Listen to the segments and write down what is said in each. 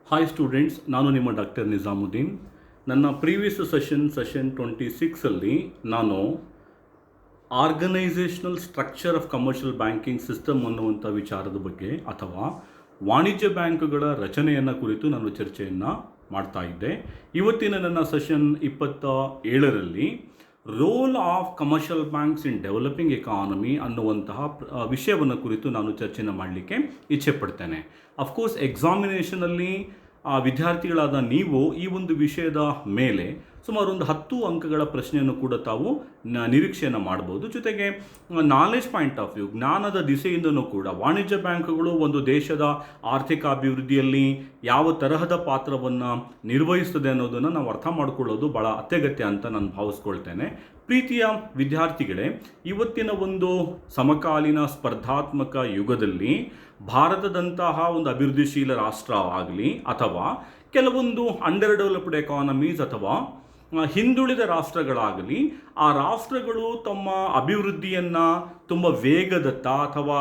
Hi students, ನಾನು ನಿಮ್ಮ doctor Nizamuddin. ನನ್ನ ಪ್ರೀವಿಯಸ್ ಸೆಷನ್ 26ಅಲ್ಲಿ ನಾನು organisational structure of commercial banking system ಅನ್ನುವಂಥ ವಿಚಾರದ ಬಗ್ಗೆ ಅಥವಾ ವಾಣಿಜ್ಯ ಬ್ಯಾಂಕುಗಳ ರಚನೆಯನ್ನು ಕುರಿತು ನಾನು ಚರ್ಚೆಯನ್ನು ಮಾಡ್ತಾ ಇದ್ದೆ. ಇವತ್ತಿನ ನನ್ನ ಸೆಷನ್ 27ರಲ್ಲಿ role of commercial banks in developing economy ಅನ್ನುವಂತಹ ವಿಷಯವನ್ನು ಕುರಿತು ನಾನು ಚರ್ಚೆನ ಮಾಡಲಿಕ್ಕೆ ಇಚ್ಛೆ ಪಡ್ತೇನೆ. ಅಫ್ಕೋರ್ಸ್ ಎಕ್ಸಾಮಿನೇಷನಲ್ಲಿ ವಿದ್ಯಾರ್ಥಿಗಳಾದ ನೀವು ಈ ಒಂದು ವಿಷಯದ ಮೇಲೆ ಸುಮಾರು ಒಂದು 10 ಅಂಕಗಳ ಪ್ರಶ್ನೆಯನ್ನು ಕೂಡ ತಾವು ನಿರೀಕ್ಷೆಯನ್ನು ಮಾಡ್ಬೋದು. ಜೊತೆಗೆ ನಾಲೆಜ್ ಪಾಯಿಂಟ್ ಆಫ್ ವ್ಯೂ, ಜ್ಞಾನದ ದಿಸೆಯಿಂದನೂ ಕೂಡ ವಾಣಿಜ್ಯ ಬ್ಯಾಂಕುಗಳು ಒಂದು ದೇಶದ ಆರ್ಥಿಕ ಅಭಿವೃದ್ಧಿಯಲ್ಲಿ ಯಾವ ತರಹದ ಪಾತ್ರವನ್ನು ನಿರ್ವಹಿಸ್ತದೆ ಅನ್ನೋದನ್ನು ನಾವು ಅರ್ಥ ಮಾಡ್ಕೊಳ್ಳೋದು ಭಾಳ ಅತ್ಯಗತ್ಯ ಅಂತ ನಾನು ಭಾವಿಸ್ಕೊಳ್ತೇನೆ. ಪ್ರೀತಿಯ ವಿದ್ಯಾರ್ಥಿಗಳೇ, ಇವತ್ತಿನ ಒಂದು ಸಮಕಾಲೀನ ಸ್ಪರ್ಧಾತ್ಮಕ ಯುಗದಲ್ಲಿ ಭಾರತದಂತಹ ಒಂದು ಅಭಿವೃದ್ಧಿಶೀಲ ರಾಷ್ಟ್ರ ಆಗಲಿ ಅಥವಾ ಕೆಲವೊಂದು ಅಂಡರ್ ಡೆವಲಪ್ಡ್ ಎಕಾನಮೀಸ್ ಅಥವಾ ಹಿಂದುಳಿದ ರಾಷ್ಟ್ರಗಳಾಗಲಿ, ಆ ರಾಷ್ಟ್ರಗಳು ತಮ್ಮ ಅಭಿವೃದ್ಧಿಯನ್ನು ತುಂಬ ವೇಗದತ್ತ ಅಥವಾ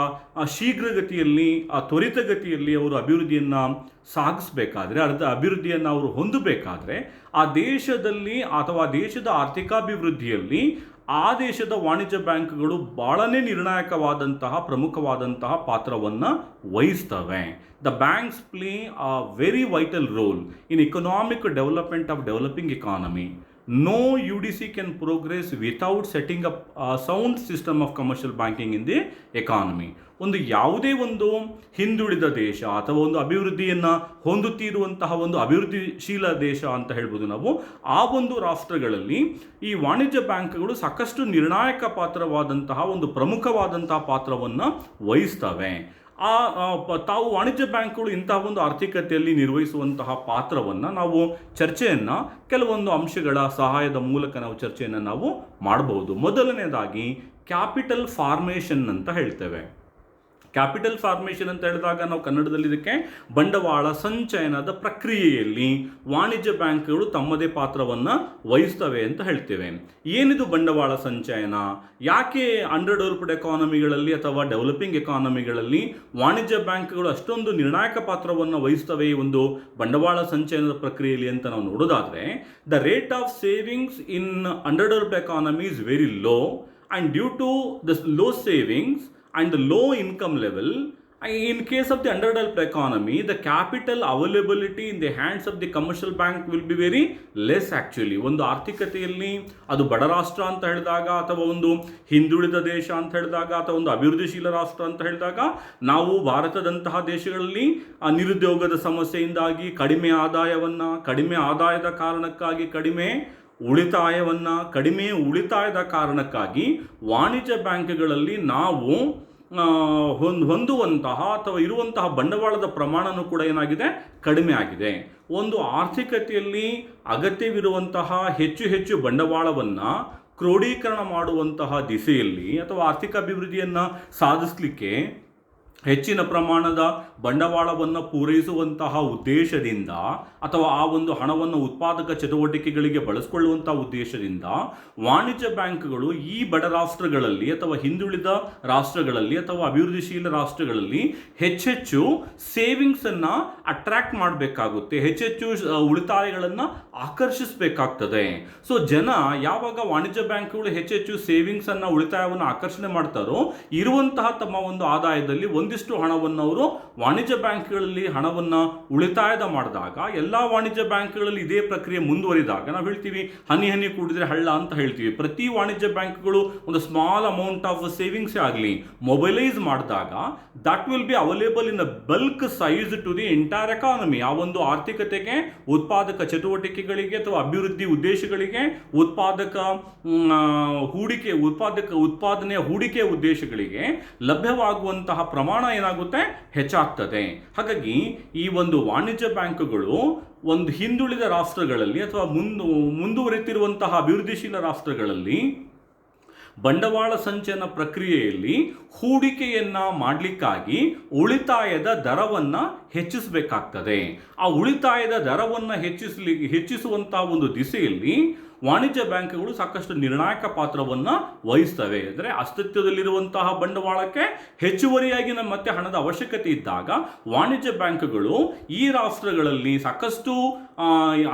ಶೀಘ್ರಗತಿಯಲ್ಲಿ ತ್ವರಿತಗತಿಯಲ್ಲಿ ಅವರು ಅಭಿವೃದ್ಧಿಯನ್ನು ಸಾಗಿಸಬೇಕಾದ್ರೆ, ಅಭಿವೃದ್ಧಿಯನ್ನು ಅವರು ಹೊಂದಬೇಕಾದ್ರೆ ಆ ದೇಶದಲ್ಲಿ ಅಥವಾ ದೇಶದ ಆರ್ಥಿಕಾಭಿವೃದ್ಧಿಯಲ್ಲಿ ಆ ದೇಶದ ವಾಣಿಜ್ಯ ಬ್ಯಾಂಕ್ಗಳು ಭಾಳನೇ ನಿರ್ಣಾಯಕವಾದಂತಹ ಪ್ರಮುಖವಾದಂತಹ ಪಾತ್ರವನ್ನು ವಹಿಸ್ತವೆ. The banks play a very vital role in economic development of developing economy. No UDC can progress without setting up a sound system of commercial banking in the economy. ಒಂದು ಯಾವುದೇ ಒಂದು ಹಿಂದುಳಿದ ದೇಶ ಅಥವಾ ಒಂದು ಅಭಿವೃದ್ಧಿಯನ್ನು ಹೊಂದುತ್ತಿರುವಂತಹ ಒಂದು ಅಭಿವೃದ್ಧಿಶೀಲ ದೇಶ ಅಂತ ಹೇಳ್ಬೋದು ನಾವು, ಆ ಒಂದು ರಾಷ್ಟ್ರಗಳಲ್ಲಿ ಈ ವಾಣಿಜ್ಯ ಬ್ಯಾಂಕ್ಗಳು ಸಾಕಷ್ಟು ನಿರ್ಣಾಯಕ ಪಾತ್ರವಾದಂತಹ ಒಂದು ಪ್ರಮುಖವಾದಂತಹ ಪಾತ್ರವನ್ನು ವಹಿಸ್ತವೆ. ತಾವು ವಾಣಿಜ್ಯ ಬ್ಯಾಂಕ್ಗಳು ಇಂತಹ ಒಂದು ಆರ್ಥಿಕತೆಯಲ್ಲಿ ನಿರ್ವಹಿಸುವಂತಹ ಪಾತ್ರವನ್ನು ನಾವು ಚರ್ಚೆಯನ್ನು ಕೆಲವೊಂದು ಅಂಶಗಳ ಸಹಾಯದ ಮೂಲಕ ನಾವು ಚರ್ಚೆಯನ್ನು ನಾವು ಮಾಡಬಹುದು. ಮೊದಲನೇದಾಗಿ ಕ್ಯಾಪಿಟಲ್ ಫಾರ್ಮೇಷನ್ ಅಂತ ಹೇಳ್ತೇವೆ. ಕ್ಯಾಪಿಟಲ್ ಫಾರ್ಮೇಷನ್ ಅಂತ ಹೇಳಿದಾಗ ನಾವು ಕನ್ನಡದಲ್ಲಿ ಇದಕ್ಕೆ ಬಂಡವಾಳ ಸಂಚಯನದ ಪ್ರಕ್ರಿಯೆಯಲ್ಲಿ ವಾಣಿಜ್ಯ ಬ್ಯಾಂಕ್ಗಳು ತಮ್ಮದೇ ಪಾತ್ರವನ್ನು ವಹಿಸ್ತವೆ ಅಂತ ಹೇಳ್ತೇವೆ. ಏನಿದು ಬಂಡವಾಳ ಸಂಚಯನ? ಯಾಕೆ ಅಂಡರ್ ಡೆವಲಪ್ಡ್ ಎಕಾನಮಿಗಳಲ್ಲಿ ಅಥವಾ ಡೆವಲಪಿಂಗ್ ಎಕಾನಮಿಗಳಲ್ಲಿ ವಾಣಿಜ್ಯ ಬ್ಯಾಂಕ್ಗಳು ಅಷ್ಟೊಂದು ನಿರ್ಣಾಯಕ ಪಾತ್ರವನ್ನು ವಹಿಸ್ತವೆ ಈ ಒಂದು ಬಂಡವಾಳ ಸಂಚಯನದ ಪ್ರಕ್ರಿಯೆಯಲ್ಲಿ ಅಂತ ನಾವು ನೋಡೋದಾದರೆ, the rate of savings in underdeveloped economy is very low, and due to the low savings and the low income level, in case of the underdeveloped economy, the capital availability in the hands of the commercial bank will be very less actually. ಒಂದು ಆರ್ಥಿಕತೆಯಲ್ಲಿ ಅದು ಬಡ ರಾಷ್ಟ್ರ ಅಂತ ಹೇಳಿದಾಗ ಅಥವಾ ಒಂದು ಹಿಂದುಳಿದ ದೇಶ ಅಂತ ಹೇಳಿದಾಗ ಅಥವಾ ಒಂದು ಅಭಿವೃದ್ಧಿಶೀಲ ರಾಷ್ಟ್ರ ಅಂತ ಹೇಳಿದಾಗ ನಾವು ಭಾರತದಂತಹ ದೇಶಗಳಲ್ಲಿ ನಿರುದ್ಯೋಗದ ಸಮಸ್ಯೆಯಿಂದಾಗಿ ಕಡಿಮೆ ಆದಾಯದ ಕಾರಣಕ್ಕಾಗಿ ಕಡಿಮೆ ಉಳಿತಾಯದ ಕಾರಣಕ್ಕಾಗಿ ವಾಣಿಜ್ಯ ಬ್ಯಾಂಕ್ಗಳಲ್ಲಿ ನಾವು ಹೊಂದುವಂತಹ ಅಥವಾ ಇರುವಂತಹ ಬಂಡವಾಳದ ಪ್ರಮಾಣನೂ ಕೂಡ ಏನಾಗಿದೆ, ಕಡಿಮೆ ಆಗಿದೆ. ಒಂದು ಆರ್ಥಿಕತೆಯಲ್ಲಿ ಅಗತ್ಯವಿರುವಂತಹ ಹೆಚ್ಚು ಬಂಡವಾಳವನ್ನು ಕ್ರೋಢೀಕರಣ ಮಾಡುವಂತಹ ದಿಸೆಯಲ್ಲಿ ಅಥವಾ ಆರ್ಥಿಕ ಅಭಿವೃದ್ಧಿಯನ್ನು ಸಾಧಿಸಲಿಕ್ಕೆ ಹೆಚ್ಚಿನ ಪ್ರಮಾಣದ ಬಂಡವಾಳವನ್ನು ಪೂರೈಸುವಂತಹ ಉದ್ದೇಶದಿಂದ ಅಥವಾ ಆ ಒಂದು ಹಣವನ್ನು ಉತ್ಪಾದಕ ಚಟುವಟಿಕೆಗಳಿಗೆ ಬಳಸಿಕೊಳ್ಳುವಂತಹ ಉದ್ದೇಶದಿಂದ ವಾಣಿಜ್ಯ ಬ್ಯಾಂಕ್ಗಳು ಈ ಬಡ ರಾಷ್ಟ್ರಗಳಲ್ಲಿ ಅಥವಾ ಹಿಂದುಳಿದ ರಾಷ್ಟ್ರಗಳಲ್ಲಿ ಅಥವಾ ಅಭಿವೃದ್ಧಿಶೀಲ ರಾಷ್ಟ್ರಗಳಲ್ಲಿ ಹೆಚ್ಚು ಸೇವಿಂಗ್ಸನ್ನು ಅಟ್ರಾಕ್ಟ್ ಮಾಡಬೇಕಾಗುತ್ತೆ, ಹೆಚ್ಚು ಉಳಿತಾಯಗಳನ್ನು ಆಕರ್ಷಿಸಬೇಕಾಗ್ತದೆ. ಸೊ ಜನ ಯಾವಾಗ ವಾಣಿಜ್ಯ ಬ್ಯಾಂಕ್ಗಳು ಹೆಚ್ಚು ಸೇವಿಂಗ್ಸನ್ನು ಉಳಿತಾಯವನ್ನು ಆಕರ್ಷಣೆ ಮಾಡ್ತಾರೋ, ಇರುವಂತಹ ತಮ್ಮ ಒಂದು ಆದಾಯದಲ್ಲಿ ಒಂದಿಷ್ಟು ಹಣವನ್ನು ಅವರು ವಾಣಿಜ್ಯ ಬ್ಯಾಂಕ್ಗಳಲ್ಲಿ ಹಣವನ್ನು ಉಳಿತಾಯದ ಮಾಡಿದಾಗ, ಎಲ್ಲ ವಾಣಿಜ್ಯ ಬ್ಯಾಂಕ್ಗಳಲ್ಲಿ ಇದೇ ಪ್ರಕ್ರಿಯೆ ಮುಂದುವರಿದಾಗ ನಾವು ಹೇಳ್ತೀವಿ ಹನಿ ಕೂಡಿದ್ರೆ ಹಳ್ಳ ಅಂತ ಹೇಳ್ತೀವಿ. ಪ್ರತಿ ವಾಣಿಜ್ಯ ಬ್ಯಾಂಕ್ಗಳು ಒಂದು ಸ್ಮಾಲ್ ಅಮೌಂಟ್ ಆಫ್ ಸೇವಿಂಗ್ಸ್ ಆಗಲಿ ಮೊಬೈಲೈಸ್ ಮಾಡಿದಾಗ that will be available in a bulk size to the entire economy. ಆ ಒಂದು ಆರ್ಥಿಕತೆಗೆ, ಉತ್ಪಾದಕ ಚಟುವಟಿಕೆಗಳಿಗೆ ಅಥವಾ ಅಭಿವೃದ್ಧಿ ಉದ್ದೇಶಗಳಿಗೆ, ಉತ್ಪಾದನೆಯ ಹೂಡಿಕೆ ಉದ್ದೇಶಗಳಿಗೆ ಲಭ್ಯವಾಗುವಂತಹ ಪ್ರಮಾಣ ಏನಾಗುತ್ತೆ, ಹೆಚ್ಚಾಗ್ತದೆ. ಹಾಗಾಗಿ ಈ ಒಂದು ವಾಣಿಜ್ಯ ಬ್ಯಾಂಕುಗಳು ಒಂದು ಹಿಂದುಳಿದ ರಾಷ್ಟ್ರಗಳಲ್ಲಿ ಅಥವಾ ಮುಂದುವರೆತಿರುವಂತಹ ಅಭಿವೃದ್ಧಿಶೀಲ ರಾಷ್ಟ್ರಗಳಲ್ಲಿ ಬಂಡವಾಳ ಸಂಚಯನ ಪ್ರಕ್ರಿಯೆಯಲ್ಲಿ ಹೂಡಿಕೆಯನ್ನು ಮಾಡಲಿಕ್ಕಾಗಿ ಉಳಿತಾಯದ ದರವನ್ನು ಹೆಚ್ಚಿಸಬೇಕಾಗ್ತದೆ. ಆ ಉಳಿತಾಯದ ದರವನ್ನು ಹೆಚ್ಚಿಸುವಂತಹ ಒಂದು ದಿಸೆಯಲ್ಲಿ ವಾಣಿಜ್ಯ ಬ್ಯಾಂಕ್ಗಳು ಸಾಕಷ್ಟು ನಿರ್ಣಾಯಕ ಪಾತ್ರವನ್ನು ವಹಿಸ್ತವೆ. ಅಂದರೆ ಅಸ್ತಿತ್ವದಲ್ಲಿರುವಂತಹ ಬಂಡವಾಳಕ್ಕೆ ಹೆಚ್ಚುವರಿಯಾಗಿ ಮತ್ತೆ ಹಣದ ಅವಶ್ಯಕತೆ ಇದ್ದಾಗ ವಾಣಿಜ್ಯ ಬ್ಯಾಂಕ್ಗಳು ಈ ರಾಷ್ಟ್ರಗಳಲ್ಲಿ ಸಾಕಷ್ಟು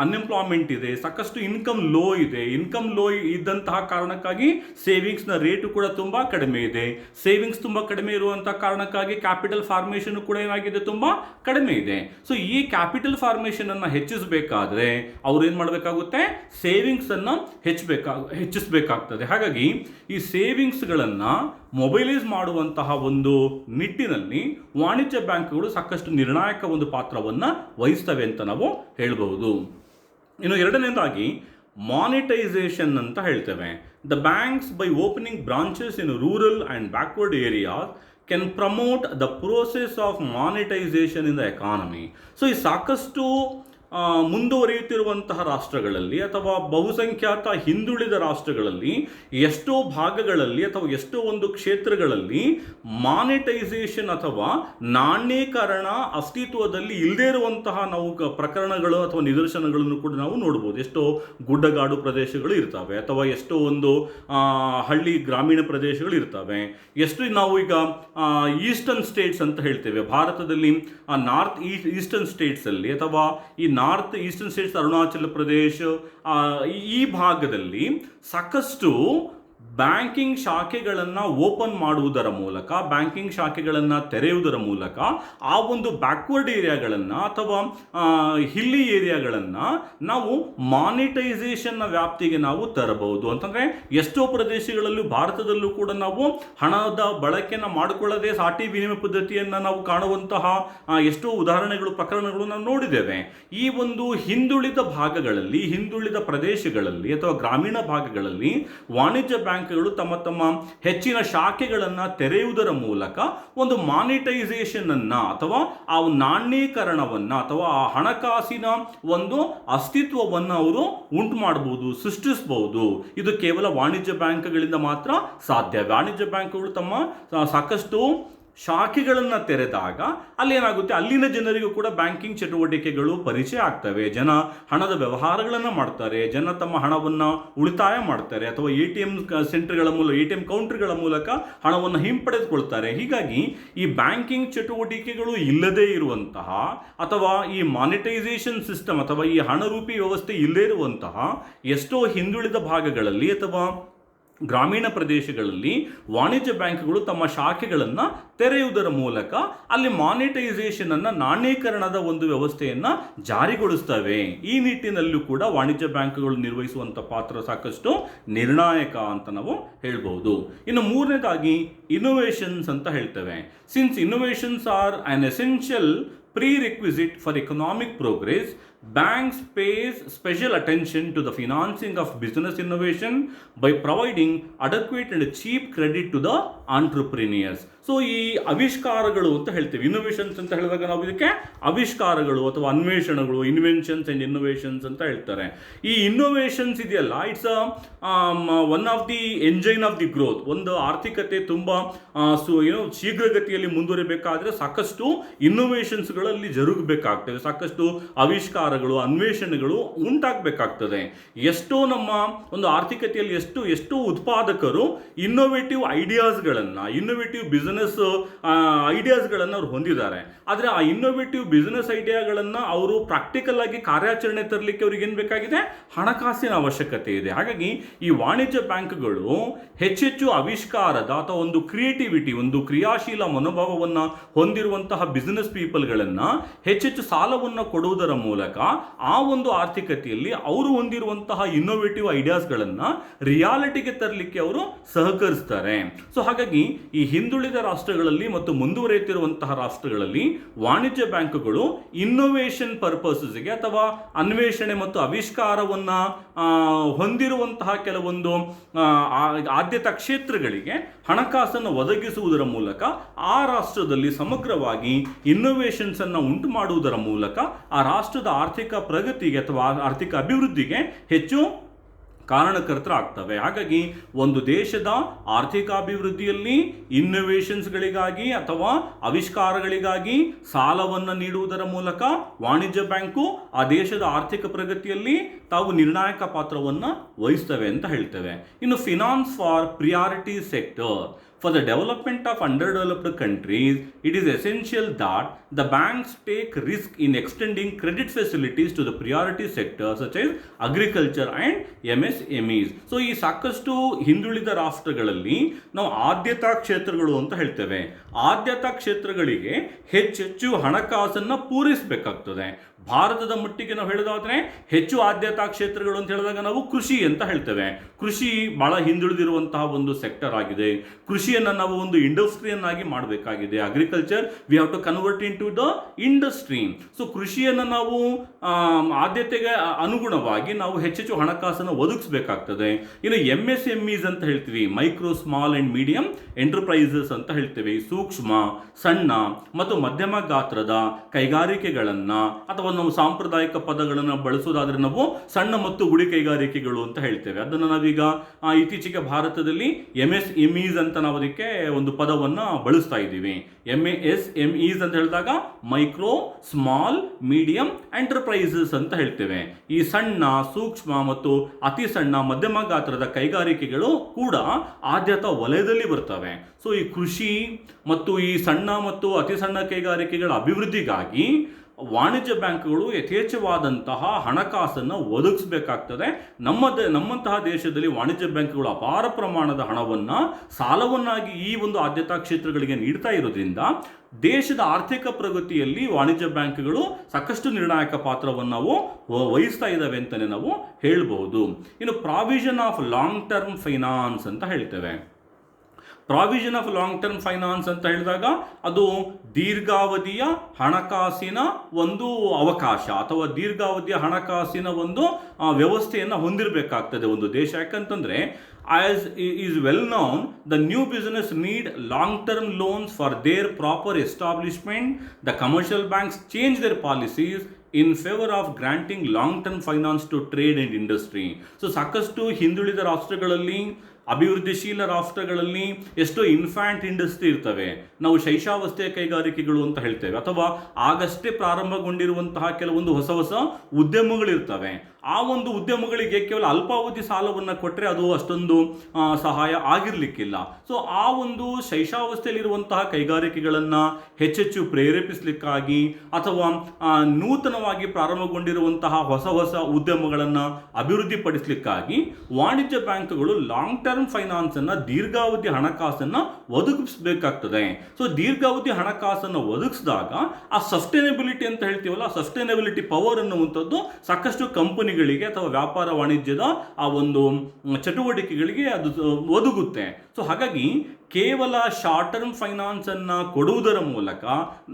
ಅನ್ಎಂಪ್ಲಾಯ್ಮೆಂಟ್ ಇದೆ, ಸಾಕಷ್ಟು ಇನ್ಕಮ್ ಲೋ ಇದೆ. ಇನ್ಕಮ್ ಲೋ ಇದ್ದಂತಹ ಕಾರಣಕ್ಕಾಗಿ ಸೇವಿಂಗ್ಸ್ನ ರೇಟು ಕೂಡ ತುಂಬ ಕಡಿಮೆ ಇದೆ. ಸೇವಿಂಗ್ಸ್ ತುಂಬ ಕಡಿಮೆ ಇರುವಂತಹ ಕಾರಣಕ್ಕಾಗಿ ಕ್ಯಾಪಿಟಲ್ ಫಾರ್ಮೇಷನ್ ಕೂಡ ಏನಾಗಿದೆ, ತುಂಬ ಕಡಿಮೆ ಇದೆ. ಸೊ ಈ ಕ್ಯಾಪಿಟಲ್ ಫಾರ್ಮೇಷನ್ ಅನ್ನು ಹೆಚ್ಚಿಸಬೇಕಾದ್ರೆ ಅವ್ರು ಏನು ಮಾಡಬೇಕಾಗುತ್ತೆ, ಸೇವಿಂಗ್ಸ್ ಅನ್ನು ಹೆಚ್ಚಿಸಬೇಕಾಗ್ತದೆ. ಹಾಗಾಗಿ ಈ ಸೇವಿಂಗ್ಸ್ಗಳನ್ನು ಮೊಬೈಲೈಸ್ ಮಾಡುವಂತಹ ಒಂದು ನಿಟ್ಟಿನಲ್ಲಿ ವಾಣಿಜ್ಯ ಬ್ಯಾಂಕ್ಗಳು ಸಾಕಷ್ಟು ನಿರ್ಣಾಯಕ ಒಂದು ಪಾತ್ರವನ್ನು ವಹಿಸ್ತವೆ ಅಂತ ನಾವು ಹೇಳ್ಬಹುದು. ಇನ್ನು ಎರಡನೇದಾಗಿ ಮಾನಿಟೈಸೇಷನ್ ಅಂತ ಹೇಳ್ತೇವೆ. The banks by opening branches in rural and backward areas can promote the process of monetization in the economy. So ಈ ಸಾಕಷ್ಟು ಮುಂದುವರಿಯುತ್ತಿರುವಂತಹ ರಾಷ್ಟ್ರಗಳಲ್ಲಿ ಅಥವಾ ಬಹುಸಂಖ್ಯಾತ ಹಿಂದುಳಿದ ರಾಷ್ಟ್ರಗಳಲ್ಲಿ ಎಷ್ಟೋ ಭಾಗಗಳಲ್ಲಿ ಅಥವಾ ಎಷ್ಟೋ ಒಂದು ಕ್ಷೇತ್ರಗಳಲ್ಲಿ ಮಾನಿಟೈಸೇಷನ್ ಅಥವಾ ನಾಣ್ಯೀಕರಣ ಅಸ್ತಿತ್ವದಲ್ಲಿ ಇಲ್ಲದೇ ಇರುವಂತಹ ನಾವು ಪ್ರಕರಣಗಳು ಅಥವಾ ನಿದರ್ಶನಗಳನ್ನು ಕೂಡ ನಾವು ನೋಡ್ಬೋದು. ಎಷ್ಟೋ ಗುಡ್ಡಗಾಡು ಪ್ರದೇಶಗಳು ಇರ್ತವೆ ಅಥವಾ ಎಷ್ಟೋ ಒಂದು ಹಳ್ಳಿ ಗ್ರಾಮೀಣ ಪ್ರದೇಶಗಳು ಇರ್ತವೆ. ಎಷ್ಟು ನಾವು ಈಗ ಈಸ್ಟರ್ನ್ ಸ್ಟೇಟ್ಸ್ ಅಂತ ಹೇಳ್ತೇವೆ ಭಾರತದಲ್ಲಿ, ನಾರ್ತ್ ಈಸ್ಟರ್ನ್ ಸ್ಟೇಟ್ಸಲ್ಲಿ ಅಥವಾ ಈ north eastern States, Arunachal Pradesh, ಈ ಭಾಗದಲ್ಲಿ ಸಾಕಷ್ಟು ಬ್ಯಾಂಕಿಂಗ್ ಶಾಖೆಗಳನ್ನು ಓಪನ್ ಮಾಡುವುದರ ಮೂಲಕ, ಬ್ಯಾಂಕಿಂಗ್ ಶಾಖೆಗಳನ್ನು ತೆರೆಯುವುದರ ಮೂಲಕ ಆ ಒಂದು ಬ್ಯಾಕ್ವರ್ಡ್ ಏರಿಯಾಗಳನ್ನು ಅಥವಾ ಹಿಲ್ಲಿ ಏರಿಯಾಗಳನ್ನು ನಾವು ಮಾನಿಟೈಸೇಷನ್ನ ವ್ಯಾಪ್ತಿಗೆ ನಾವು ತರಬಹುದು. ಅಂತಂದರೆ ಎಷ್ಟೋ ಪ್ರದೇಶಗಳಲ್ಲೂ ಭಾರತದಲ್ಲೂ ಕೂಡ ನಾವು ಹಣದ ಬಳಕೆಯನ್ನು ಮಾಡಿಕೊಳ್ಳದೆ ಸಾಟಿ ವಿನಿಮಯ ಪದ್ಧತಿಯನ್ನು ನಾವು ಕಾಣುವಂತಹ ಎಷ್ಟೋ ಉದಾಹರಣೆಗಳು, ಪ್ರಕರಣಗಳು ನಾವು ನೋಡಿದ್ದೇವೆ. ಈ ಒಂದು ಹಿಂದುಳಿದ ಭಾಗಗಳಲ್ಲಿ, ಹಿಂದುಳಿದ ಪ್ರದೇಶಗಳಲ್ಲಿ ಅಥವಾ ಗ್ರಾಮೀಣ ಭಾಗಗಳಲ್ಲಿ ವಾಣಿಜ್ಯ ಬ್ಯಾಂಕ್ಗಳು ತಮ್ಮ ಹೆಚ್ಚಿನ ಶಾಖೆಗಳನ್ನು ತೆರೆಯುವುದರ ಮೂಲಕ ಒಂದು ಮಾನಿಟೈಸೇಷನ್ ಅನ್ನ ಅಥವಾ ಆ ನಾಣ್ಯೀಕರಣವನ್ನು ಅಥವಾ ಆ ಹಣಕಾಸಿನ ಒಂದು ಅಸ್ತಿತ್ವವನ್ನು ಅವರು ಉಂಟು ಮಾಡಬಹುದು, ಸೃಷ್ಟಿಸಬಹುದು. ಇದು ಕೇವಲ ವಾಣಿಜ್ಯ ಬ್ಯಾಂಕ್ಗಳಿಂದ ಮಾತ್ರ ಸಾಧ್ಯ. ವಾಣಿಜ್ಯ ಬ್ಯಾಂಕ್ಗಳು ತಮ್ಮ ಸಾಕಷ್ಟು ಶಾಖೆಗಳನ್ನು ತೆರೆದಾಗ ಅಲ್ಲಿ ಏನಾಗುತ್ತೆ, ಅಲ್ಲಿನ ಜನರಿಗೂ ಕೂಡ ಬ್ಯಾಂಕಿಂಗ್ ಚಟುವಟಿಕೆಗಳು ಪರಿಚಯ ಆಗ್ತವೆ. ಜನ ಹಣದ ವ್ಯವಹಾರಗಳನ್ನು ಮಾಡ್ತಾರೆ, ಜನ ತಮ್ಮ ಹಣವನ್ನು ಉಳಿತಾಯ ಮಾಡ್ತಾರೆ ಅಥವಾ ATM ಸೆಂಟರ್ಗಳ ಮೂಲಕ, ATM ಕೌಂಟರ್ಗಳ ಮೂಲಕ ಹಣವನ್ನು ಹಿಂಪಡೆದುಕೊಳ್ತಾರೆ. ಹೀಗಾಗಿ ಈ ಬ್ಯಾಂಕಿಂಗ್ ಚಟುವಟಿಕೆಗಳು ಇಲ್ಲದೇ ಇರುವಂತಹ ಅಥವಾ ಈ ಮಾನಿಟೈಸೇಷನ್ ಸಿಸ್ಟಮ್ ಅಥವಾ ಈ ಹಣರೂಪಿ ವ್ಯವಸ್ಥೆ ಇಲ್ಲದೇ ಇರುವಂತಹ ಎಷ್ಟೋ ಹಿಂದುಳಿದ ಭಾಗಗಳಲ್ಲಿ ಅಥವಾ ಗ್ರಾಮೀಣ ಪ್ರದೇಶಗಳಲ್ಲಿ ವಾಣಿಜ್ಯ ಬ್ಯಾಂಕ್ಗಳು ತಮ್ಮ ಶಾಖೆಗಳನ್ನು ತೆರೆಯುವುದರ ಮೂಲಕ ಅಲ್ಲಿ ಮಾನಿಟೈಸೇಷನ್ ಅನ್ನು, ನಾಣ್ಯೀಕರಣದ ಒಂದು ವ್ಯವಸ್ಥೆಯನ್ನು ಜಾರಿಗೊಳಿಸ್ತವೆ. ಈ ನಿಟ್ಟಿನಲ್ಲೂ ಕೂಡ ವಾಣಿಜ್ಯ ಬ್ಯಾಂಕ್ಗಳು ನಿರ್ವಹಿಸುವಂಥ ಪಾತ್ರ ಸಾಕಷ್ಟು ನಿರ್ಣಾಯಕ ಅಂತ ನಾವು ಹೇಳ್ಬಹುದು. ಇನ್ನು ಮೂರನೇದಾಗಿ ಇನ್ನೋವೇಷನ್ಸ್ ಅಂತ ಹೇಳ್ತೇವೆ. Since innovations are an essential prerequisite for economic progress, banks pays special attention to the financing of business innovation by providing adequate and cheap credit to the entrepreneurs. So ಈ ಆವಿಷ್ಕಾರಗಳು ಅಂತ ಹೇಳ್ತೇವೆ, ಇನ್ನೋವೇಷನ್ಸ್ ಅಂತ ಹೇಳಿದಾಗ ನಾವು ಇದಕ್ಕೆ ಆವಿಷ್ಕಾರಗಳು ಅಥವಾ ಅನ್ವೇಷಣೆಗಳು, ಇನ್ವೆನ್ಷನ್ಸ್ ಆ್ಯಂಡ್ ಇನ್ನೋವೇಷನ್ಸ್ ಅಂತ ಹೇಳ್ತಾರೆ. ಈ ಇನ್ನೋವೇಷನ್ಸ್ ಇದೆಯಲ್ಲ, it's one of the engine of the growth. ಒಂದು ಆರ್ಥಿಕತೆ ತುಂಬ ಶೀಘ್ರಗತಿಯಲ್ಲಿ ಮುಂದುವರಿಬೇಕಾದ್ರೆ ಸಾಕಷ್ಟು ಇನ್ನೋವೇಷನ್ಸ್ಗಳಲ್ಲಿ ಜರುಗಬೇಕಾಗ್ತದೆ, ಸಾಕಷ್ಟು ಆವಿಷ್ಕಾರಗಳು, ಅನ್ವೇಷಣೆಗಳು ಉಂಟಾಗಬೇಕಾಗ್ತದೆ. ಎಷ್ಟೋ ನಮ್ಮ ಒಂದು ಆರ್ಥಿಕತೆಯಲ್ಲಿ ಎಷ್ಟೋ ಉತ್ಪಾದಕರು ಇನ್ನೋವೇಟಿವ್ ಐಡಿಯಾಸ್ಗಳನ್ನು, ಇನ್ನೋವೇಟಿವ್ ಬಿಸ್ನೆಸ್ ಐಡಿಯಾಸ್ಗಳನ್ನು ಅವ್ರು ಹೊಂದಿದ್ದಾರೆ. ಆದರೆ ಆ ಇನ್ನೋವೇಟಿವ್ ಬಿಸ್ನೆಸ್ ಐಡಿಯಾಗಳನ್ನು ಅವರು ಪ್ರಾಕ್ಟಿಕಲ್ ಆಗಿ ಕಾರ್ಯಾಚರಣೆ ತರಲಿಕ್ಕೆ ಅವ್ರಿಗೆ ಏನು ಬೇಕಾಗಿದೆ, ಹಣಕಾಸಿನ ಅವಶ್ಯಕತೆ ಇದೆ. ಹಾಗಾಗಿ ಈ ವಾಣಿಜ್ಯ ಬ್ಯಾಂಕ್ಗಳು ಹೆಚ್ಚೆಚ್ಚು ಆವಿಷ್ಕಾರದ ಅಥವಾ ಒಂದು ಕ್ರಿಯೇಟಿವಿಟಿ, ಒಂದು ಕ್ರಿಯಾಶೀಲ ಮನೋಭಾವವನ್ನು ಹೊಂದಿರುವಂತಹ ಬಿಸ್ನೆಸ್ ಪೀಪಲ್ಗಳನ್ನು ಹೆಚ್ಚೆಚ್ಚು ಸಾಲವನ್ನು ಕೊಡುವುದರ ಮೂಲಕ ಆ ಒಂದು ಆರ್ಥಿಕತೆಯಲ್ಲಿ ಅವರು ಹೊಂದಿರುವಂತಹ ಇನ್ನೋವೇಟಿವ್ ಐಡಿಯಾಸ್ಗಳನ್ನು ರಿಯಾಲಿಟಿಗೆ ತರಲಿಕ್ಕೆ ಅವರು ಸಹಕರಿಸ್ತಾರೆ. ಸೊ ಹಾಗಾಗಿ ಈ ಹಿಂದುಳಿದ ರಾಷ್ಟ್ರಗಳಲ್ಲಿ ಮತ್ತು ಮುಂದುವರಿಯುತ್ತಿರುವಂತಹ ರಾಷ್ಟ್ರಗಳಲ್ಲಿ ವಾಣಿಜ್ಯ ಬ್ಯಾಂಕುಗಳು ಇನ್ನೋವೇಷನ್ ಪರ್ಪಸ್ಗೆ ಅಥವಾ ಅನ್ವೇಷಣೆ ಮತ್ತು ಆವಿಷ್ಕಾರವನ್ನು ಹೊಂದಿರುವಂತಹ ಕೆಲವೊಂದು ಆದ್ಯತಾ ಕ್ಷೇತ್ರಗಳಿಗೆ ಹಣಕಾಸನ್ನು ಒದಗಿಸುವುದರ ಮೂಲಕ ಆ ರಾಷ್ಟ್ರದಲ್ಲಿ ಸಮಗ್ರವಾಗಿ ಇನ್ನೋವೇಷನ್ಸ್ ಅನ್ನು ಉಂಟು ಮಾಡುವುದರ ಮೂಲಕ ಆ ರಾಷ್ಟ್ರದ ಆರ್ಥಿಕ ಪ್ರಗತಿಗೆ ಅಥವಾ ಆರ್ಥಿಕ ಅಭಿವೃದ್ಧಿಗೆ ಹೆಚ್ಚು ಕಾರಣಕರ್ತರಾಗ್ತವೆ. ಹಾಗಾಗಿ ಒಂದು ದೇಶದ ಆರ್ಥಿಕಾಭಿವೃದ್ಧಿಯಲ್ಲಿ ಇನ್ನೋವೇಷನ್ಸ್ಗಳಿಗಾಗಿ ಅಥವಾ ಆವಿಷ್ಕಾರಗಳಿಗಾಗಿ ಸಾಲವನ್ನು ನೀಡುವುದರ ಮೂಲಕ ವಾಣಿಜ್ಯ ಬ್ಯಾಂಕು ಆ ದೇಶದ ಆರ್ಥಿಕ ಪ್ರಗತಿಯಲ್ಲಿ ತಾವು ನಿರ್ಣಾಯಕ ಪಾತ್ರವನ್ನು ವಹಿಸ್ತವೆ ಅಂತ ಹೇಳ್ತೇವೆ. ಇನ್ನು finance for priority sector. For the development of underdeveloped countries, it is essential that the banks take risk in extending credit facilities to the priority sectors such as agriculture and MSMEs. So ಈ ಸಾಕಷ್ಟು ಹಿಂದುಳಿದ ರಾಷ್ಟ್ರಗಳಲ್ಲಿ ನಾವು ಆದ್ಯತಾ ಕ್ಷೇತ್ರಗಳು ಅಂತ ಹೇಳ್ತೇವೆ. ಆದ್ಯತಾ ಕ್ಷೇತ್ರಗಳಿಗೆ ಹೆಚ್ಚೆಚ್ಚು ಹಣಕಾಸನ್ನು ಪೂರೈಸಬೇಕಾಗ್ತದೆ. ಭಾರತದ ಮಟ್ಟಿಗೆ ನಾವು ಹೇಳೋದಾದ್ರೆ ಹೆಚ್ಚು ಆದ್ಯತಾ ಕ್ಷೇತ್ರಗಳು ಅಂತ ಹೇಳಿದಾಗ ನಾವು ಕೃಷಿ ಅಂತ ಹೇಳ್ತೇವೆ. ಕೃಷಿ ಬಹಳ ಹಿಂದುಳಿದಿರುವಂತಹ ಒಂದು ಸೆಕ್ಟರ್ ಆಗಿದೆ. ಕೃಷಿಯನ್ನು ನಾವು ಒಂದು ಇಂಡಸ್ಟ್ರಿಯನ್ನಾಗಿ ಮಾಡಬೇಕಾಗಿದೆ. Agriculture we have to convert into the industry. So ಕೃಷಿಯನ್ನು ನಾವು ಆದ್ಯತೆಗೆ ಅನುಗುಣವಾಗಿ ನಾವು ಹೆಚ್ಚೆಚ್ಚು ಹಣಕಾಸನ್ನು ಒದಗಿಸಬೇಕಾಗ್ತದೆ. ಇನ್ನು MSMEs ಅಂತ ಹೇಳ್ತೀವಿ, micro small and medium enterprises ಅಂತ ಹೇಳ್ತೇವೆ. ಸೂಕ್ಷ್ಮ, ಸಣ್ಣ ಮತ್ತು ಮಧ್ಯಮ ಗಾತ್ರದ ಕೈಗಾರಿಕೆಗಳನ್ನು ಅಥವಾ ನಾವು ಸಾಂಪ್ರದಾಯಿಕ ಪದಗಳನ್ನು ಬಳಸೋದಾದ್ರೆ ನಾವು ಸಣ್ಣ ಮತ್ತು ಗುಡಿ ಕೈಗಾರಿಕೆಗಳು ಅಂತ ಹೇಳ್ತೇವೆ. ಅದನ್ನು ನಾವೀಗ ಇತ್ತೀಚೆಗೆ ಭಾರತದಲ್ಲಿ MSMEs ಅಂತ ನಾವು ಅದಕ್ಕೆ ಒಂದು ಪದವನ್ನು ಬಳಸ್ತಾ ಇದ್ದೀವಿ. MSMEs ಅಂತ ಹೇಳಿದಾಗ ಮೈಕ್ರೋ ಸ್ಮಾಲ್ ಮೀಡಿಯಂ ಎಂಟರ್ಪ್ರೈಸಸ್ ಅಂತ ಹೇಳ್ತೇವೆ. ಈ ಸಣ್ಣ, ಸೂಕ್ಷ್ಮ ಮತ್ತು ಅತಿ ಸಣ್ಣ, ಮಧ್ಯಮ ಗಾತ್ರದ ಕೈಗಾರಿಕೆಗಳು ಕೂಡ ಆದ್ಯತಾ ವಲಯದಲ್ಲಿ ಬರ್ತವೆ. ಸೊ ಈ ಕೃಷಿ ಮತ್ತು ಈ ಸಣ್ಣ ಮತ್ತು ಅತಿ ಸಣ್ಣ ಕೈಗಾರಿಕೆಗಳ ಅಭಿವೃದ್ಧಿಗಾಗಿ ವಾಣಿಜ್ಯ ಬ್ಯಾಂಕ್ಗಳು ಯಥೇಚ್ಛವಾದಂತಹ ಹಣಕಾಸನ್ನು ಒದಗಿಸಬೇಕಾಗ್ತದೆ. ನಮ್ಮಂತಹ ದೇಶದಲ್ಲಿ ವಾಣಿಜ್ಯ ಬ್ಯಾಂಕ್ಗಳು ಅಪಾರ ಪ್ರಮಾಣದ ಹಣವನ್ನು ಸಾಲವನ್ನಾಗಿ ಈ ಒಂದು ಆದ್ಯತಾ ಕ್ಷೇತ್ರಗಳಿಗೆ ನೀಡ್ತಾ ಇರೋದ್ರಿಂದ ದೇಶದ ಆರ್ಥಿಕ ಪ್ರಗತಿಯಲ್ಲಿ ವಾಣಿಜ್ಯ ಬ್ಯಾಂಕ್ಗಳು ಸಾಕಷ್ಟು ನಿರ್ಣಾಯಕ ಪಾತ್ರವನ್ನು ನಾವು ವಹಿಸ್ತಾ ಇದ್ದಾವೆ ಅಂತಲೇ ನಾವು ಹೇಳ್ಬಹುದು. ಇನ್ನು provision of long term finance ಅಂತ ಹೇಳ್ತೇವೆ. Provision of long term finance ಅಂತ ಹೇಳಿದಾಗ ಅದು ದೀರ್ಘಾವಧಿಯ ಹಣಕಾಸಿನ ಒಂದು ಅವಕಾಶ ಅಥವಾ ದೀರ್ಘಾವಧಿಯ ಹಣಕಾಸಿನ ಒಂದು ವ್ಯವಸ್ಥೆಯನ್ನು ಹೊಂದಿರಬೇಕಾಗ್ತದೆ ಒಂದು ದೇಶ. ಯಾಕಂತಂದರೆ as is well known, the new business need long-term loans for their proper establishment. The commercial banks change their policies in favor of granting long-term finance to trade and industry. So ಸಾಕಷ್ಟು ಹಿಂದುಳಿದ ರಾಷ್ಟ್ರಗಳಲ್ಲಿ, ಅಭಿವೃದ್ಧಿಶೀಲ ರಾಷ್ಟ್ರಗಳಲ್ಲಿ ಎಷ್ಟೋ infant industry ಇರ್ತವೆ, ನಾವು ಶೈಶಾವಸ್ಥೆಯ ಕೈಗಾರಿಕೆಗಳು ಅಂತ ಹೇಳ್ತೇವೆ, ಅಥವಾ ಆಗಷ್ಟೇ ಪ್ರಾರಂಭಗೊಂಡಿರುವಂತಹ ಕೆಲವೊಂದು ಹೊಸ ಹೊಸ ಉದ್ಯಮಗಳಿರ್ತವೆ. ಆ ಒಂದು ಉದ್ಯಮಗಳಿಗೆ ಕೇವಲ ಅಲ್ಪಾವಧಿ ಸಾಲವನ್ನು ಕೊಟ್ಟರೆ ಅದು ಅಷ್ಟೊಂದು ಸಹಾಯ ಆಗಿರಲಿಕ್ಕಿಲ್ಲ. ಸೊ ಆ ಒಂದು ಶೈಶಾವಸ್ಥೆಯಲ್ಲಿರುವಂತಹ ಕೈಗಾರಿಕೆಗಳನ್ನು ಹೆಚ್ಚೆಚ್ಚು ಪ್ರೇರೇಪಿಸಲಿಕ್ಕಾಗಿ ಅಥವಾ ನೂತನವಾಗಿ ಪ್ರಾರಂಭಗೊಂಡಿರುವಂತಹ ಹೊಸ ಹೊಸ ಉದ್ಯಮಗಳನ್ನು ಅಭಿವೃದ್ಧಿಪಡಿಸಲಿಕ್ಕಾಗಿ ವಾಣಿಜ್ಯ ಬ್ಯಾಂಕ್ಗಳು ಲಾಂಗ್ ಟರ್ಮ್ ಫೈನಾನ್ಸನ್ನು, ದೀರ್ಘಾವಧಿ ಹಣಕಾಸನ್ನು ಒದಗಿಸಬೇಕಾಗ್ತದೆ. ಸೊ ದೀರ್ಘಾವಧಿ ಹಣಕಾಸನ್ನು ಒದಗಿಸಿದಾಗ ಆ ಸಸ್ಟೈನಬಿಲಿಟಿ ಅಂತ ಹೇಳ್ತೀವಲ್ಲ, ಆ ಸಸ್ಟೈನಬಿಲಿಟಿ ಪವರ್ ಅನ್ನುವಂಥದ್ದು ಸಾಕಷ್ಟು ಕಂಪನಿಗಳಿಗೆ ಅಥವಾ ವ್ಯಾಪಾರ ವಾಣಿಜ್ಯದ ಆ ಒಂದು ಚಟುವಟಿಕೆಗಳಿಗೆ ಅದು ಒದಗುತ್ತೆ. ಸೊ ಹಾಗಾಗಿ ಕೇವಲ ಶಾರ್ಟ್ ಟರ್ಮ್ ಫೈನಾನ್ಸ್ ಅನ್ನು ಕೊಡುವುದರ ಮೂಲಕ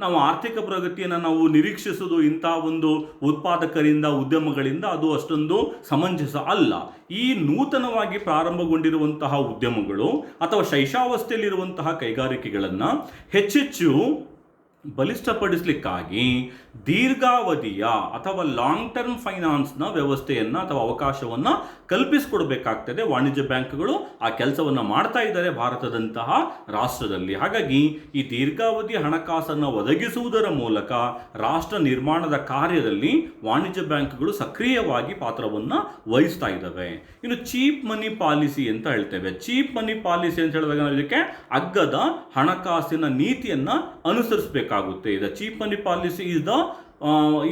ನಾವು ಆರ್ಥಿಕ ಪ್ರಗತಿಯನ್ನು ನಾವು ನಿರೀಕ್ಷಿಸುವುದು ಇಂತಹ ಒಂದು ಉತ್ಪಾದಕರಿಂದ, ಉದ್ಯಮಗಳಿಂದ ಅದು ಅಷ್ಟೊಂದು ಸಮಂಜಸ ಅಲ್ಲ. ಈ ನೂತನವಾಗಿ ಪ್ರಾರಂಭಗೊಂಡಿರುವಂತಹ ಉದ್ಯಮಗಳು ಅಥವಾ ಶೈಶಾವಸ್ಥೆಯಲ್ಲಿರುವಂತಹ ಕೈಗಾರಿಕೆಗಳನ್ನು ಹೆಚ್ಚೆಚ್ಚು ಬಲಿಷ್ಠಪಡಿಸಲಿಕ್ಕಾಗಿ ದೀರ್ಘಾವಧಿಯ ಅಥವಾ ಲಾಂಗ್ ಟರ್ಮ್ ಫೈನಾನ್ಸ್ನ ವ್ಯವಸ್ಥೆಯನ್ನು ಅಥವಾ ಅವಕಾಶವನ್ನು ಕಲ್ಪಿಸಿಕೊಡಬೇಕಾಗ್ತದೆ. ವಾಣಿಜ್ಯ ಬ್ಯಾಂಕ್ಗಳು ಆ ಕೆಲಸವನ್ನು ಮಾಡ್ತಾ ಇದ್ದಾರೆ ಭಾರತದಂತಹ ರಾಷ್ಟ್ರದಲ್ಲಿ. ಹಾಗಾಗಿ ಈ ದೀರ್ಘಾವಧಿ ಹಣಕಾಸನ್ನು ಒದಗಿಸುವುದರ ಮೂಲಕ ರಾಷ್ಟ್ರ ನಿರ್ಮಾಣದ ಕಾರ್ಯದಲ್ಲಿ ವಾಣಿಜ್ಯ ಬ್ಯಾಂಕ್ಗಳು ಸಕ್ರಿಯವಾಗಿ ಪಾತ್ರವನ್ನು ವಹಿಸ್ತಾ ಇದ್ದಾವೆ. ಇನ್ನು ಚೀಪ್ ಮನಿ ಪಾಲಿಸಿ ಅಂತ ಹೇಳ್ತೇವೆ. ಚೀಪ್ ಮನಿ ಪಾಲಿಸಿ ಅಂತ ಹೇಳಿದಾಗ ನಾವು ಇದಕ್ಕೆ ಅಗ್ಗದ ಹಣಕಾಸಿನ ನೀತಿಯನ್ನು ಅನುಸರಿಸಬೇಕಾಗುತ್ತೆ. The cheap money policy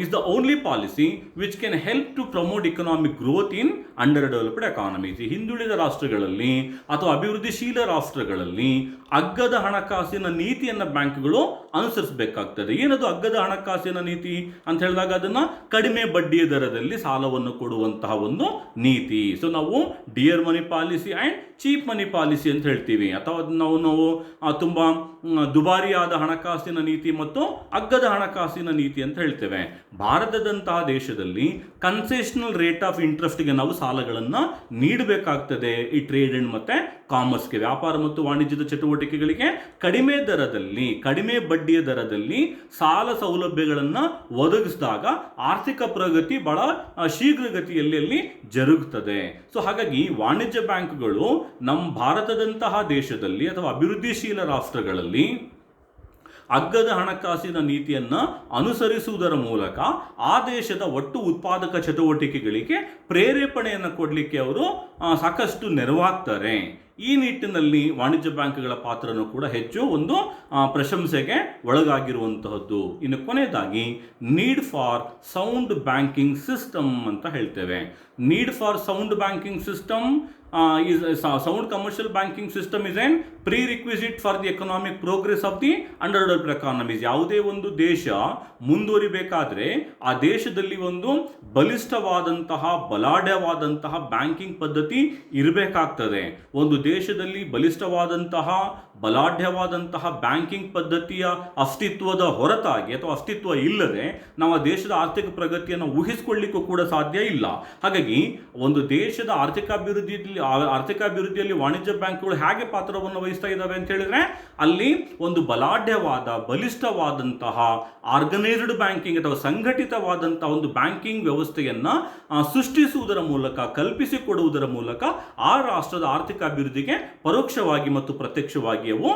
is the only policy which can help to promote economic growth in underdeveloped economies. ಹಿಂದುಳಿದ ರಾಷ್ಟ್ರಗಳಲ್ಲಿ ಅಥವಾ ಅಭಿವೃದ್ಧಿಶೀಲ ರಾಷ್ಟ್ರಗಳಲ್ಲಿ ಅಗ್ಗದ ಹಣಕಾಸಿನ ನೀತಿಯನ್ನು ಬ್ಯಾಂಕ್ಗಳು ಅನುಸರಿಸಬೇಕಾಗ್ತದೆ. ಏನದು ಅಗ್ಗದ ಹಣಕಾಸಿನ ನೀತಿ ಅಂತ ಹೇಳಿದಾಗ ಅದನ್ನು ಕಡಿಮೆ ಬಡ್ಡಿಯ ದರದಲ್ಲಿ ಸಾಲವನ್ನು ಕೊಡುವಂತಹ ಒಂದು ನೀತಿ. ಸೊ ನಾವು dear money policy and cheap money policy ಅಂತ ಹೇಳ್ತೀವಿ. ಅಥವಾ ನಾವು ತುಂಬ ದುಬಾರಿಯಾದ ಹಣಕಾಸಿನ ನೀತಿ ಮತ್ತು ಅಗ್ಗದ ಹಣಕಾಸಿನ ನೀತಿ ಅಂತ ಹೇಳ್ತೀವಿ. ಹೇಳ್ತೇವೆ. ಭಾರತದಂತಹ ದೇಶದಲ್ಲಿ ಕನ್ಸೆಷನಲ್ ರೇಟ್ ಆಫ್ ಇಂಟ್ರೆಸ್ಟ್ಗೆ ನಾವು ಸಾಲಗಳನ್ನು ನೀಡಬೇಕಾಗ್ತದೆ. ಈ ಟ್ರೇಡ್ ಅಂಡ್ ಮತ್ತೆ ಕಾಮರ್ಸ್ಗೆ, ವ್ಯಾಪಾರ ಮತ್ತು ವಾಣಿಜ್ಯದ ಚಟುವಟಿಕೆಗಳಿಗೆ ಕಡಿಮೆ ದರದಲ್ಲಿ, ಕಡಿಮೆ ಬಡ್ಡಿಯ ದರದಲ್ಲಿ ಸಾಲ ಸೌಲಭ್ಯಗಳನ್ನು ಒದಗಿಸಿದಾಗ ಆರ್ಥಿಕ ಪ್ರಗತಿ ಬಹಳ ಶೀಘ್ರಗತಿಯಲ್ಲಿ ಅಲ್ಲಿ ಜರುಗುತ್ತದೆ. ಸೊ ಹಾಗಾಗಿ ವಾಣಿಜ್ಯ ಬ್ಯಾಂಕ್ಗಳು ನಮ್ಮ ಭಾರತದಂತಹ ದೇಶದಲ್ಲಿ ಅಥವಾ ಅಭಿವೃದ್ಧಿಶೀಲ ರಾಷ್ಟ್ರಗಳಲ್ಲಿ ಅಗ್ಗದ ಹಣಕಾಸಿನ ನೀತಿಯನ್ನು ಅನುಸರಿಸುವುದರ ಮೂಲಕ ಆ ದೇಶದ ಒಟ್ಟು ಉತ್ಪಾದಕ ಚಟುವಟಿಕೆಗಳಿಗೆ ಪ್ರೇರೇಪಣೆಯನ್ನು ಕೊಡಲಿಕ್ಕೆ ಅವರು ಸಾಕಷ್ಟು ನೆರವಾಗ್ತಾರೆ. ಈ ನಿಟ್ಟಿನಲ್ಲಿ ವಾಣಿಜ್ಯ ಬ್ಯಾಂಕ್ಗಳ ಪಾತ್ರನೂ ಕೂಡ ಹೆಚ್ಚು ಒಂದು ಪ್ರಶಂಸೆಗೆ ಒಳಗಾಗಿರುವಂತಹದ್ದು. ಇನ್ನು ಕೊನೆಯದಾಗಿ need for sound banking system ಅಂತ ಹೇಳ್ತೇವೆ. Need for sound banking system sound commercial banking system is an prerequisite for the economic progress of the underdeveloped economies. ಯಾವುದೇ ಒಂದು ದೇಶ ಮುಂದುವರಿಬೇಕಾದ್ರೆ ಆ ದೇಶದಲ್ಲಿ ಒಂದು ಬಲಿಷ್ಠವಾದಂತಹ ಬಲಾಢ್ಯವಾದಂತಹ ಬ್ಯಾಂಕಿಂಗ್ ಪದ್ಧತಿ ಇರಬೇಕಾಗ್ತದೆ. ಒಂದು ದೇಶದಲ್ಲಿ ಬಲಿಷ್ಠವಾದಂತಹ ಬಲಾಢ್ಯವಾದಂತಹ ಬ್ಯಾಂಕಿಂಗ್ ಪದ್ಧತಿಯ ಅಸ್ತಿತ್ವದ ಹೊರತಾಗಿ ಅಥವಾ ಅಸ್ತಿತ್ವ ಇಲ್ಲದೆ ನಾವು ಆ ದೇಶದ ಆರ್ಥಿಕ ಪ್ರಗತಿಯನ್ನು ಊಹಿಸಿಕೊಳ್ಳಿಕ್ಕೂ ಕೂಡ ಸಾಧ್ಯ ಇಲ್ಲ. ಹಾಗಾಗಿ ಒಂದು ದೇಶದ ಆರ್ಥಿಕಾಭಿವೃದ್ಧಿಯಲ್ಲಿ ವಾಣಿಜ್ಯ ಬ್ಯಾಂಕ್ಗಳು ಹೇಗೆ ಪಾತ್ರವನ್ನು ವಹಿಸ್ತಾ ಇದ್ದಾವೆ ಅಂತ ಹೇಳಿದ್ರೆ, ಅಲ್ಲಿ ಒಂದು ಬಲಾಢ್ಯವಾದ ಬಲಿಷ್ಠವಾದಂತಹ ಆರ್ಗನೈಸ್ಡ್ ಬ್ಯಾಂಕಿಂಗ್ ಅಥವಾ ಸಂಘಟಿತವಾದಂತಹ ಒಂದು ಬ್ಯಾಂಕಿಂಗ್ ವ್ಯವಸ್ಥೆಯನ್ನು ಸೃಷ್ಟಿಸುವುದರ ಮೂಲಕ, ಕಲ್ಪಿಸಿಕೊಡುವುದರ ಮೂಲಕ ಆ ರಾಷ್ಟ್ರದ ಆರ್ಥಿಕ ಅಭಿವೃದ್ಧಿಗೆ ಪರೋಕ್ಷವಾಗಿ ಮತ್ತು ಪ್ರತ್ಯಕ್ಷವಾಗಿ ಅವು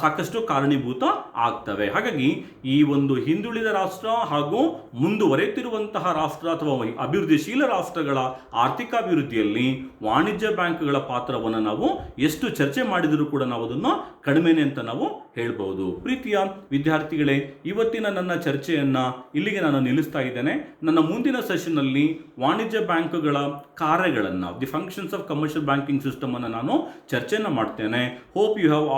ಸಾಕಷ್ಟು ಕಾರಣೀಭೂತ ಆಗ್ತವೆ. ಹಾಗಾಗಿ ಈ ಒಂದು ಹಿಂದುಳಿದ ರಾಷ್ಟ್ರ ಹಾಗೂ ಮುಂದುವರೆಯುತ್ತಿರುವಂತಹ ರಾಷ್ಟ್ರ ಅಥವಾ ಅಭಿವೃದ್ಧಿಶೀಲ ರಾಷ್ಟ್ರಗಳ ಆರ್ಥಿಕಾಭಿವೃದ್ಧಿಯಲ್ಲಿ ವಾಣಿಜ್ಯ ಬ್ಯಾಂಕ್ಗಳ ಪಾತ್ರವನ್ನು ನಾವು ಎಷ್ಟು ಚರ್ಚೆ ಮಾಡಿದರೂ ಕೂಡ ನಾವು ಅದನ್ನು ಕಡಿಮೆನೆ ಅಂತ ನಾವು ಹೇಳ್ಬೋದು. ಪ್ರೀತಿಯ ವಿದ್ಯಾರ್ಥಿಗಳೇ, ಇವತ್ತಿನ ನನ್ನ ಚರ್ಚೆಯನ್ನು ಇಲ್ಲಿಗೆ ನಾನು ನಿಲ್ಲಿಸ್ತಾ ಇದ್ದೇನೆ. ನನ್ನ ಮುಂದಿನ ಸೆಷನ್ನಲ್ಲಿ ವಾಣಿಜ್ಯ ಬ್ಯಾಂಕ್ಗಳ ಕಾರ್ಯಗಳನ್ನು, the functions of commercial banking system ಅನ್ನು ನಾನು ಚರ್ಚೆಯನ್ನು ಮಾಡ್ತೇನೆ. Hope you have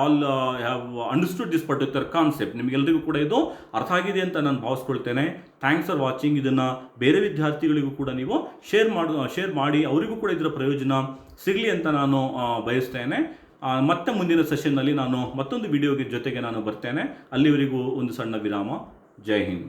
all have understood this particular concept. ನಿಮಗೆಲ್ಲರಿಗೂ ಕೂಡ ಇದು ಅರ್ಥ ಆಗಿದೆ ಅಂತ ನಾನು ಭಾವಿಸ್ಕೊಳ್ತೇನೆ. Thanks for watching. ಇದನ್ನು ಬೇರೆ ವಿದ್ಯಾರ್ಥಿಗಳಿಗೂ ಕೂಡ ನೀವು ಶೇರ್ ಮಾಡಿ ಅವರಿಗೂ ಕೂಡ ಇದರ ಪ್ರಯೋಜನ ಸಿಗಲಿ ಅಂತ ನಾನು ಬಯಸ್ತೇನೆ. ಮತ್ತೆ ಮುಂದಿನ ಸೆಷನ್ನಲ್ಲಿ ನಾನು ಮತ್ತೊಂದು ವಿಡಿಯೋಗೆ ಜೊತೆಗೆ ನಾನು ಬರ್ತೇನೆ. ಅಲ್ಲಿವರೆಗೂ ಒಂದು ಸಣ್ಣ ವಿರಾಮ. ಜೈ ಹಿಂದ್.